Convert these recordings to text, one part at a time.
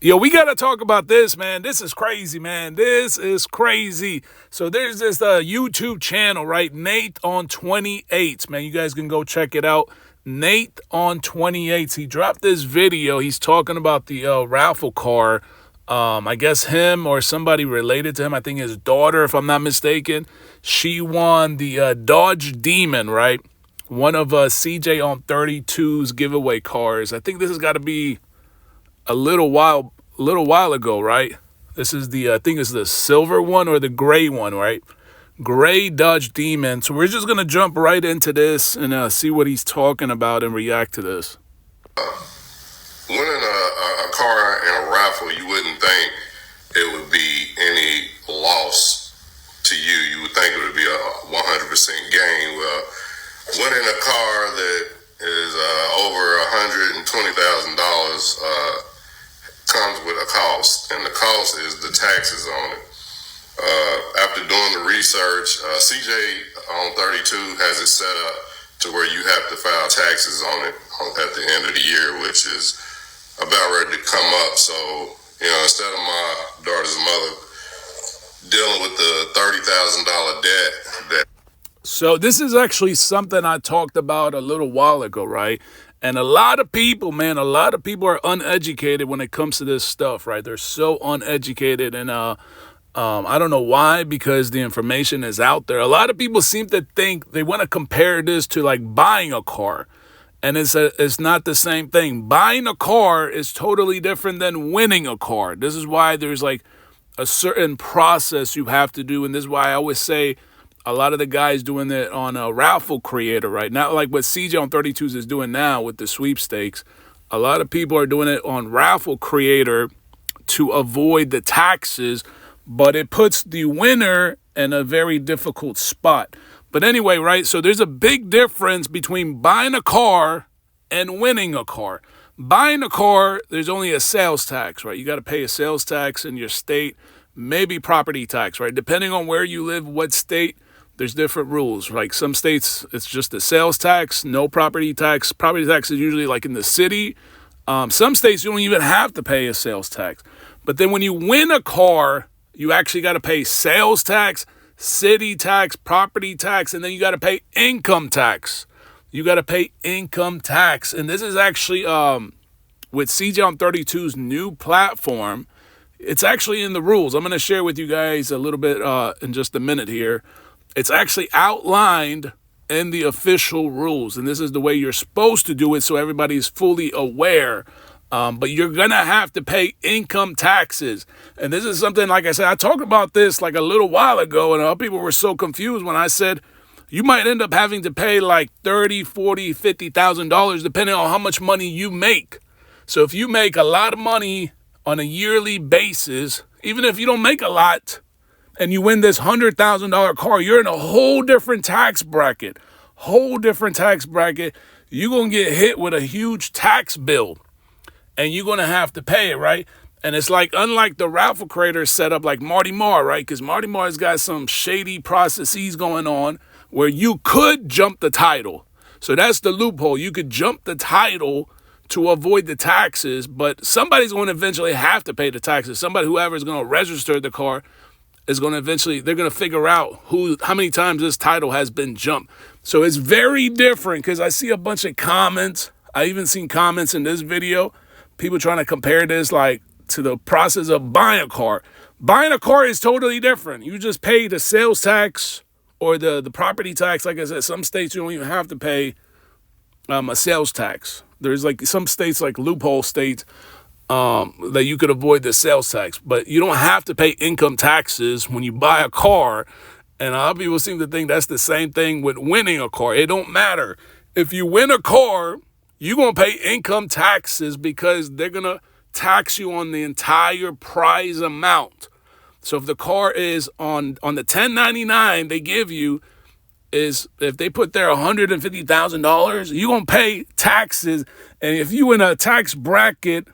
Yo, we got to talk about this, man. This is crazy, man. This is crazy. So there's this YouTube channel, right? Nate on 28, man. You guys can go check it out. Nate on 28. He dropped this video. He's talking about the Raffle car. I guess him or somebody related to him. I think his daughter, if I'm not mistaken. She won the Dodge Demon, right? One of CJ on 32's giveaway cars. I think this has got to be a little while ago, right? This is the I think it's the silver one or the gray one, right? Gray Dodge Demon. So we're just gonna jump right into this and see what he's talking about and react to this. Winning a car in a raffle, you wouldn't think it would be any loss to you. You would think it would be a 100% gain. Well, winning a car that is over $120,000 comes with a cost, and the cost is the taxes on it. After doing the research, CJ on 32 has it set up to where you have to file taxes on it at the end of the year, which is about ready to come up. So, instead of my daughter's mother dealing with the $30,000 debt. So this is actually something I talked about a little while ago, right? And a lot of people, man, are uneducated when it comes to this stuff, right? They're so uneducated, and I don't know why, because the information is out there. A lot of people seem to think they want to compare this to like buying a car, and it's not the same thing. Buying a car is totally different than winning a car. This is why there's like a certain process you have to do, and this is why I always say a lot of the guys doing it on a Raffle Creator, right? Not like what CJ on 32's is doing now with the sweepstakes. A lot of people are doing it on Raffle Creator to avoid the taxes, but it puts the winner in a very difficult spot. But anyway, right? So there's a big difference between buying a car and winning a car. Buying a car, there's only a sales tax, right? You got to pay a sales tax in your state, maybe property tax, right? Depending on where you live, what state, there's different rules. Like some states, it's just a sales tax, no property tax. Property tax is usually like in the city. Some states, you don't even have to pay a sales tax. But then when you win a car, you actually got to pay sales tax, city tax, property tax, and then you got to pay income tax. You got to pay income tax. And this is actually with CJ on 32's new platform. It's actually in the rules. I'm going to share with you guys a little bit in just a minute here. It's actually outlined in the official rules, and this is the way you're supposed to do it so everybody's fully aware. But you're going to have to pay income taxes. And this is something, like I said, I talked about this like a little while ago, and people were so confused when I said you might end up having to pay like $30,000, $40,000, $50,000 depending on how much money you make. So if you make a lot of money on a yearly basis, even if you don't make a lot, and you win this $100,000 car, you're in a whole different tax bracket. You're going to get hit with a huge tax bill, and you're going to have to pay it, right? And it's like, unlike the Raffle Creator setup like Marty Marr, right? Because Marty Marr's got some shady processes going on where you could jump the title. So that's the loophole. You could jump the title to avoid the taxes, but somebody's going to eventually have to pay the taxes. Whoever is going to register the car is going to eventually, they're going to figure out how many times this title has been jumped. So it's very different, because I see a bunch of comments. I even seen comments in this video, people trying to compare this like to the process of buying a car. Buying a car is totally different. You just pay the sales tax or the property tax. Like I said, some states you don't even have to pay a sales tax. There's like some states, like loophole states, that you could avoid the sales tax, but you don't have to pay income taxes when you buy a car. And a lot of people seem to think that's the same thing with winning a car. It don't matter. If you win a car, you're going to pay income taxes because they're going to tax you on the entire prize amount. So if the car is on the 1099 they give you, is if they put there $150,000, you're going to pay taxes. And if you in a tax bracket,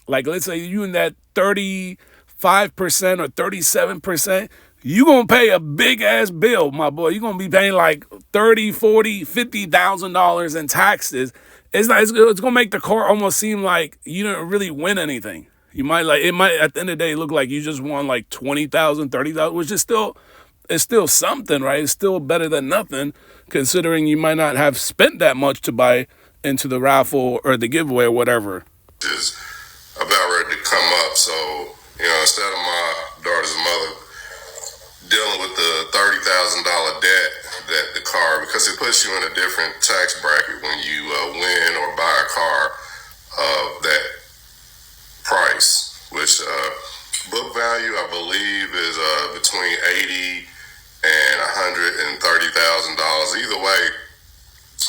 like let's say you in that 35% or 37%, you're going to pay a big ass bill, my boy. You're going to be paying like $30,000, $40,000, $50,000 in taxes. It's going to make the car almost seem like you didn't really win anything. You might like it might at the end of the day look like you just won like 20,000, 30,000, which is still it's still something, right? It's still better than nothing, considering you might not have spent that much to buy into the raffle or the giveaway or whatever. Is about ready to come up. So, instead of my daughter's mother dealing with the $30,000 debt that the car, because it puts you in a different tax bracket when you win or buy a car of that price, which book value I believe is between $80,000 and $130,000. Either way,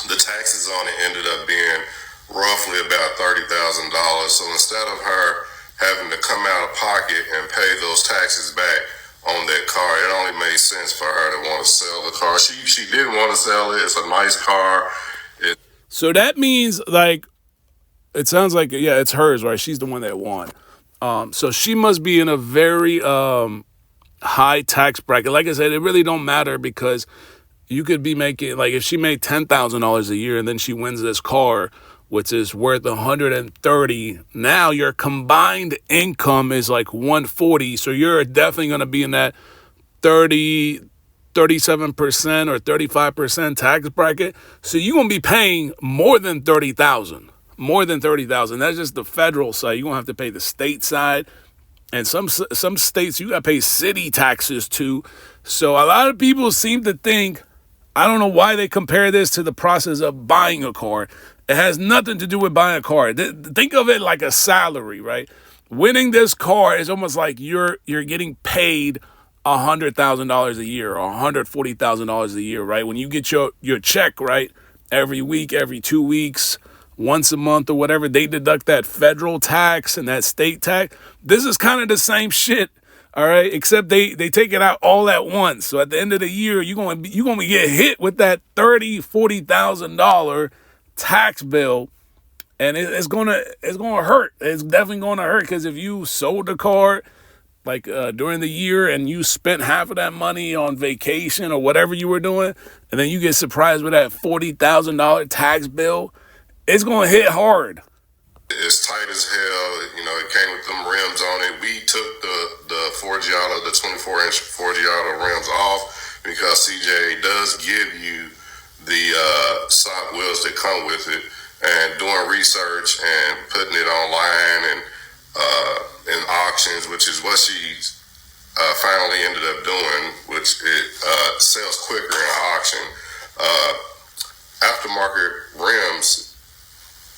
the taxes on it ended up being roughly about $30,000. So instead of her having to come out of pocket and pay those taxes back on that car, it only made sense for her to want to sell the car. She did want to sell it. It's a nice car. So that means like it sounds like yeah, it's hers, right? She's the one that won. So she must be in a very high tax bracket. Like I said, it really don't matter because you could be making like if she made $10,000 a year and then she wins this car, which is worth 130. Now your combined income is like 140. So you're definitely going to be in that 37% or 35% tax bracket. So you're going to be paying more than 30,000. More than 30,000. That's just the federal side. You're going to have to pay the state side. And some states you got to pay city taxes too. So a lot of people seem to think, I don't know why they compare this to the process of buying a car. It has nothing to do with buying a car. Think of it like a salary, right? Winning this car is almost like you're getting paid $100,000 a year or $140,000 a year, right? When you get your check, right, every week, every 2 weeks, once a month or whatever, they deduct that federal tax and that state tax. This is kind of the same shit, all right, except they take it out all at once. So at the end of the year, you're going to get hit with that $30,000-$40,000 tax bill, and it's going to hurt. It's definitely going to hurt because if you sold the car like during the year and you spent half of that money on vacation or whatever you were doing, and then you get surprised with that $40,000 tax bill, it's going to hit hard. It's tight as hell. It came with them rims on it. We took the Forgiato, the 24-inch Forgiato rims off because CJ does give you the sock wheels that come with it. And doing research and putting it online and in auctions, which is what she's finally ended up doing, which it sells quicker in auction. Aftermarket rims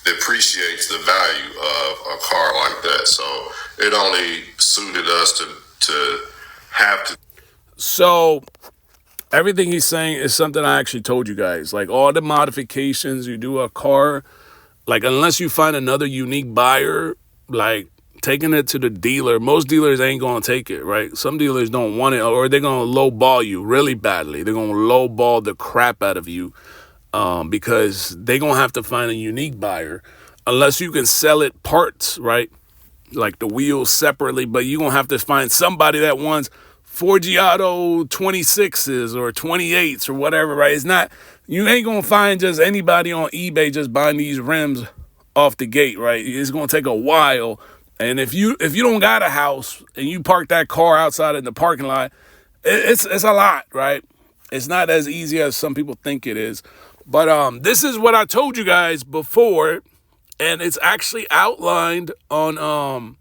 depreciates the value of a car like that. So it only suited us to have to. So everything he's saying is something I actually told you guys. Like all the modifications you do a car, like unless you find another unique buyer, like taking it to the dealer, most dealers ain't going to take it, right? Some dealers don't want it, or they're going to lowball you really badly. They're going to lowball the crap out of you. Because they're going to have to find a unique buyer unless you can sell it parts, right? Like the wheels separately, but you're going to have to find somebody that wants Forgiato 26s or 28s or whatever, right? It's not, you ain't going to find just anybody on eBay just buying these rims off the gate, right? It's going to take a while. And if you don't got a house and you park that car outside in the parking lot, it's a lot, right? It's not as easy as some people think it is. But this is what I told you guys before, and it's actually outlined on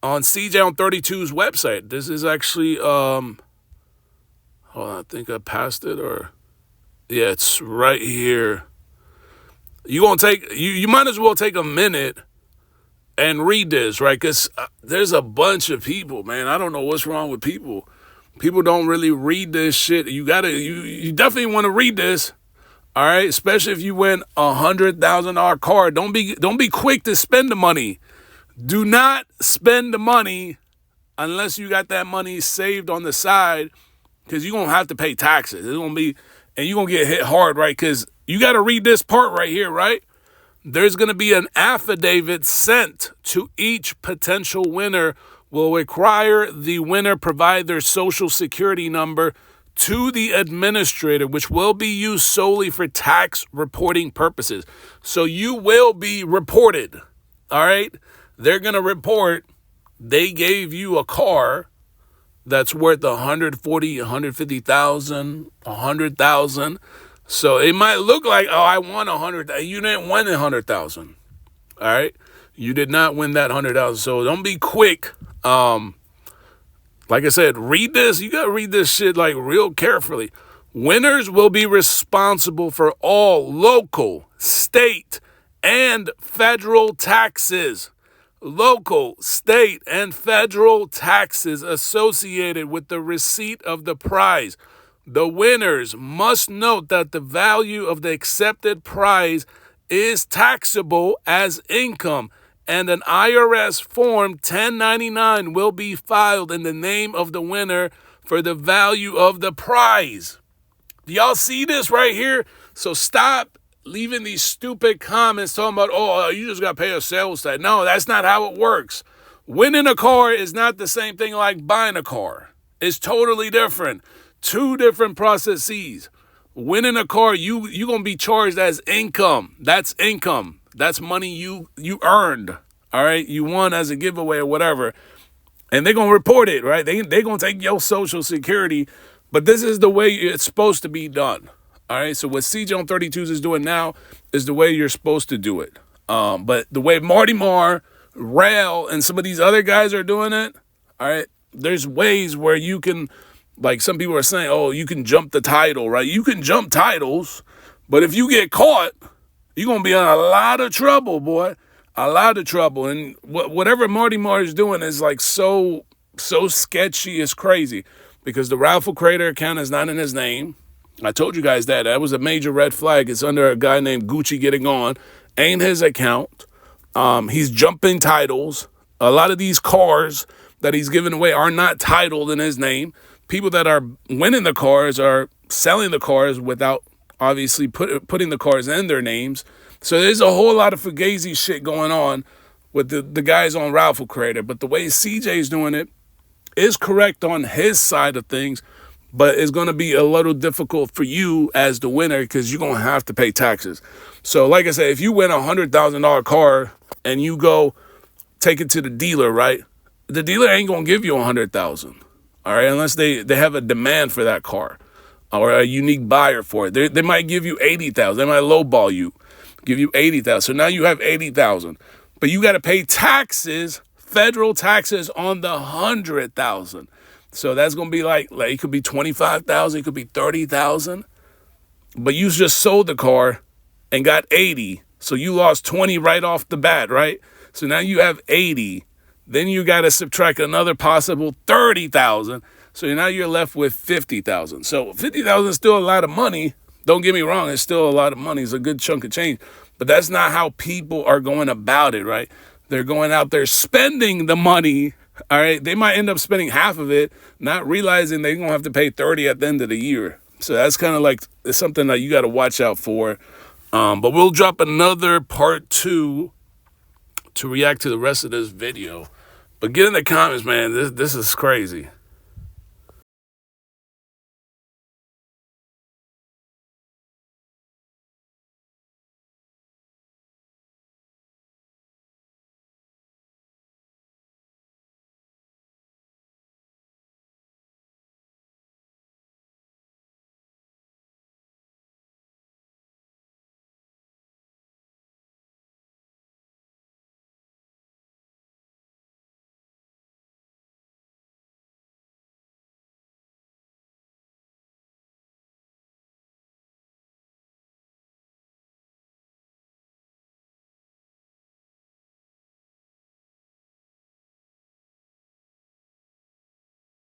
CJ on 32's website. This is actually hold on, I think I passed it, or yeah, it's right here. You might as well take a minute and read this, right? Because there's a bunch of people, man. I don't know what's wrong with people. People don't really read this shit. You definitely want to read this. All right, especially if you win $100,000 car, don't be quick to spend the money. Do not spend the money unless you got that money saved on the side, because you're gonna have to pay taxes. It's gonna be, and you're gonna get hit hard, right? Because you got to read this part right here, right? There's gonna be an affidavit sent to each potential winner. Will require the winner provide their social security number to the administrator, which will be used solely for tax reporting purposes. So you will be reported, all right? They're going to report they gave you a car that's worth 140, 150,000, 100,000. So it might look like, oh, I won 100. You didn't win 100,000. All right, you did not win that 100,000. So don't be quick. Like I said, read this. You gotta read this shit like real carefully. Winners will be responsible for all local, state, and federal taxes. Local, state, and federal taxes associated with the receipt of the prize. The winners must note that the value of the accepted prize is taxable as income, and an IRS Form 1099 will be filed in the name of the winner for the value of the prize. Do y'all see this right here? So stop leaving these stupid comments talking about, oh, you just got to pay a sales tax. No, that's not how it works. Winning a car is not the same thing like buying a car. It's totally different. Two different processes. Winning a car, you're going to be charged as income. That's income. That's money you earned. All right? You won as a giveaway or whatever. And they're going to report it, right? They're going to take your Social Security. But this is the way it's supposed to be done. All right? So what CJ on 32's is doing now is the way you're supposed to do it. But the way Marty Marr, Rail, and some of these other guys are doing it, all right, there's ways where you can, like some people are saying, oh, you can jump the title, right? You can jump titles, but if you get caught, you're going to be in a lot of trouble, boy. A lot of trouble. And whatever Marty Marr is doing is like so sketchy, it's crazy. Because the Raffle Creator account is not in his name. I told you guys that. That was a major red flag. It's under a guy named Gucci Getting On. Ain't his account. He's jumping titles. A lot of these cars that he's giving away are not titled in his name. People that are winning the cars are selling the cars without obviously putting the cars in their names. So there's a whole lot of fugazi shit going on with the guys on Raffle Creator. But the way CJ's doing it is correct on his side of things, but it's going to be a little difficult for you as the winner because you're going to have to pay taxes. So like I said, if you win a $100,000 car and you go take it to the dealer, right? The dealer ain't going to give you $100,000, all right, unless they have a demand for that car or a unique buyer for it. They might give you $80,000. They might lowball you, give you $80,000. So now you have $80,000, but you got to pay taxes, federal taxes on the $100,000. So that's going to be like it could be $25,000, it could be $30,000, but you just sold the car and got 80. So you lost 20 right off the bat, right? So now you have 80. Then you got to subtract another possible 30,000. So now you're left with 50,000. So 50,000 is still a lot of money. Don't get me wrong. It's still a lot of money. It's a good chunk of change. But that's not how people are going about it, right? They're going out there spending the money. All right. They might end up spending half of it, not realizing they're going to have to pay 30 at the end of the year. So that's kind of like it's something that you got to watch out for. But we'll drop another part 2 to react to the rest of this video. But get in the comments, man. This is crazy.